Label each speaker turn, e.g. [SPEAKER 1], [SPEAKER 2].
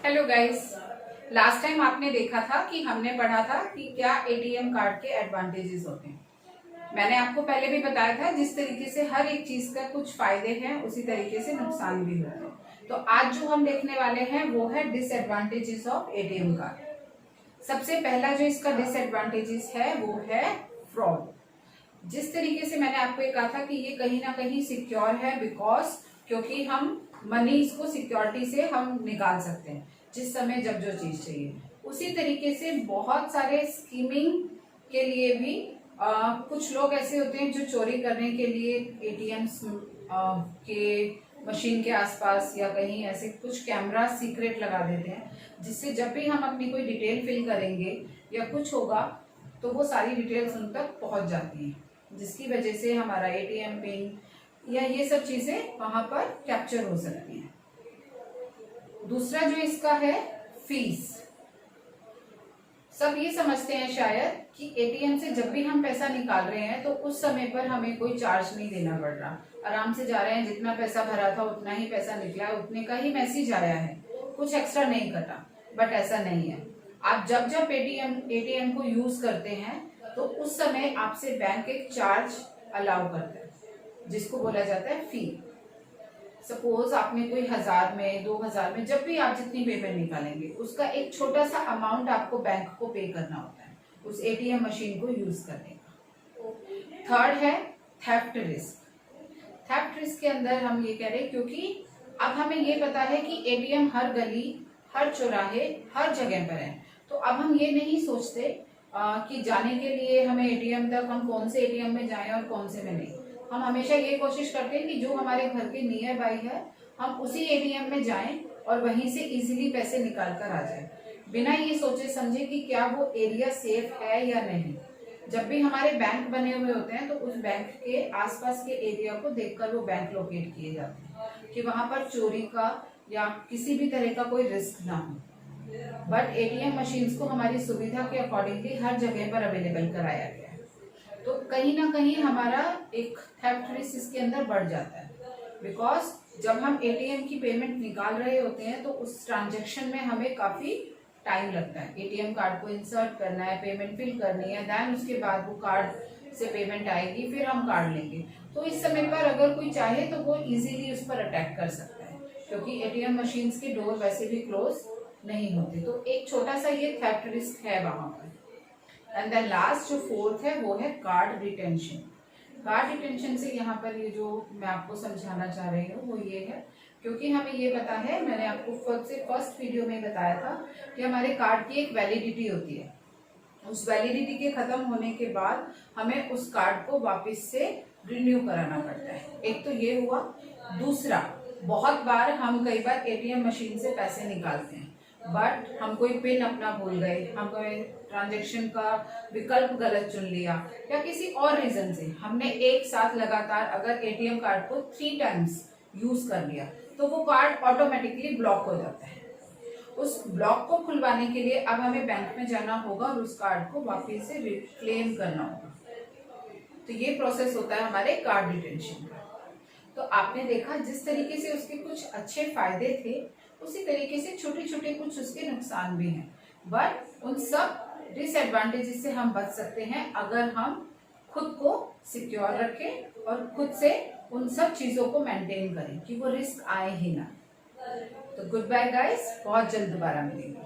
[SPEAKER 1] Hello guys. Last time आपने देखा था कि हमने पढ़ा था कि क्या एटीएम कार्ड के एडवांटेजेस होते हैं। मैंने आपको पहले भी बताया था जिस तरीके से हर एक चीज का कुछ फायदे हैं उसी तरीके से नुकसान भी होते हैं। तो आज जो हम देखने वाले हैं वो है डिसएडवांटेजेस ऑफ एटीएम कार्ड। सबसे पहला जो इसका डिसएडवांटेजेस है वो है फ्रॉड। जिस तरीके से मैंने आपको ये कहा था कि ये कहीं ना कहीं सिक्योर है बिकॉज क्योंकि हम मनी इसको सिक्योरिटी से हम निकाल सकते हैं जिस समय जब जो चीज चाहिए। उसी तरीके से बहुत सारे स्कीमिंग के लिए भी कुछ लोग ऐसे होते हैं जो चोरी करने के लिए एटीएम्स के मशीन के आसपास या कहीं ऐसे कुछ कैमरा सीक्रेट लगा देते हैं जिससे जब भी हम अपनी कोई डिटेल फिल करेंगे या कुछ होगा तो वो सारी डिटेल्स उन तक पहुंच जाती हैं जिसकी वजह से हमारा एटीएम पिन या ये सब चीजें वहां पर कैप्चर हो सकती हैं। दूसरा जो इसका है फीस। सब ये समझते हैं शायद कि एटीएम से जब भी हम पैसा निकाल रहे हैं तो उस समय पर हमें कोई चार्ज नहीं देना पड़ रहा, आराम से जा रहे हैं, जितना पैसा भरा था उतना ही पैसा निकला है, उतने का ही मैसेज आया है, कुछ एक्स्ट्रा नहीं कटा। बट ऐसा नहीं है। आप जब जब एटीएम को यूज करते हैं तो उस समय आपसे बैंक एक चार्ज अलाउ करता है जिसको बोला जाता है फी। सपोज आपने कोई 1000 में 2000 में जब भी आप जितनी पेमेंट निकालेंगे उसका एक छोटा सा अमाउंट आपको बैंक को पे करना होता है उस एटीएम मशीन को यूज करने का। थर्ड है थेफ्ट रिस्क। थेफ्ट रिस्क के अंदर हम ये कह रहे हैं क्योंकि अब हमें ये पता है कि एटीएम हर गली हर चौराहे हर जगह पर है, तो अब हम ये नहीं सोचते कि जाने के लिए हमें एटीएम तक हम कौन से एटीएम में जाएं और कौन से में नहीं। हम हमेशा ये कोशिश करते हैं कि जो हमारे घर के नियर बाई है हम उसी एटीएम में जाएं और वहीं से इजीली पैसे निकाल कर आ जाएं, बिना ये सोचे समझे कि क्या वो एरिया सेफ है या नहीं। जब भी हमारे बैंक बने हुए होते हैं तो उस बैंक के आसपास के एरिया को देखकर वो बैंक लोकेट किए जाते हैं कि वहां पर चोरी का या किसी भी तरह का कोई रिस्क ना हो। बट एटीएम मशीन्स को हमारी सुविधा के अकॉर्डिंगली हर जगह पर अवेलेबल कराया गया है, तो कहीं ना कहीं हमारा एक थेफ्ट रिस्क इसके अंदर बढ़ जाता है। बिकॉज जब हम एटीएम की पेमेंट निकाल रहे होते हैं तो उस ट्रांजेक्शन में हमें काफी टाइम लगता है। एटीएम कार्ड को इंसर्ट करना है, पेमेंट फिल करनी है, देन उसके बाद वो कार्ड से पेमेंट आएगी, फिर हम कार्ड लेंगे। तो इस समय पर अगर कोई चाहे तो वो इजीली उस पर अटैक कर सकता है क्योंकि एटीएम मशीन्स के डोर वैसे भी क्लोज नहीं होते। तो एक छोटा सा ये थेफ्ट रिस्क है वहां पर। एंड देन लास्ट जो फोर्थ है वो है कार्ड रिटेंशन। कार्ड रिटेंशन से यहाँ पर ये जो मैं आपको समझाना चाह रही हूँ वो ये है क्योंकि हमें ये पता है, मैंने आपको फर्स्ट वीडियो में बताया था कि हमारे कार्ड की एक वैलिडिटी होती है। उस वैलिडिटी के खत्म होने के बाद हमें उस कार्ड को वापस से रिन्यू कराना पड़ता है। एक तो ये हुआ। दूसरा, बहुत बार हम कई बार एटीएम मशीन से पैसे निकालते हैं बट हम कोई पिन अपना भूल गए, हम कोई ट्रांजेक्शन का विकल्प गलत चुन लिया या किसी और रीजन से हमने एक साथ लगातार अगर एटीएम कार्ड को 3 टाइम्स यूज कर लिया तो वो कार्ड ऑटोमेटिकली ब्लॉक हो जाता है। उस ब्लॉक को खुलवाने के लिए अब हमें बैंक में जाना होगा और उस कार्ड को वापस से रिक्लेम करना होगा। तो ये प्रोसेस होता है हमारे कार्ड रिटेंशन का। तो आपने देखा जिस तरीके से उसके कुछ अच्छे फायदे थे उसी तरीके से छोटे छोटे कुछ उसके नुकसान भी हैं। बट उन सब डिसएडवांटेजेस से हम बच सकते हैं अगर हम खुद को सिक्योर रखें और खुद से उन सब चीजों को मेंटेन करें कि वो रिस्क आए ही ना। तो गुड बाय गाइस, बहुत जल्द दोबारा मिलेंगे।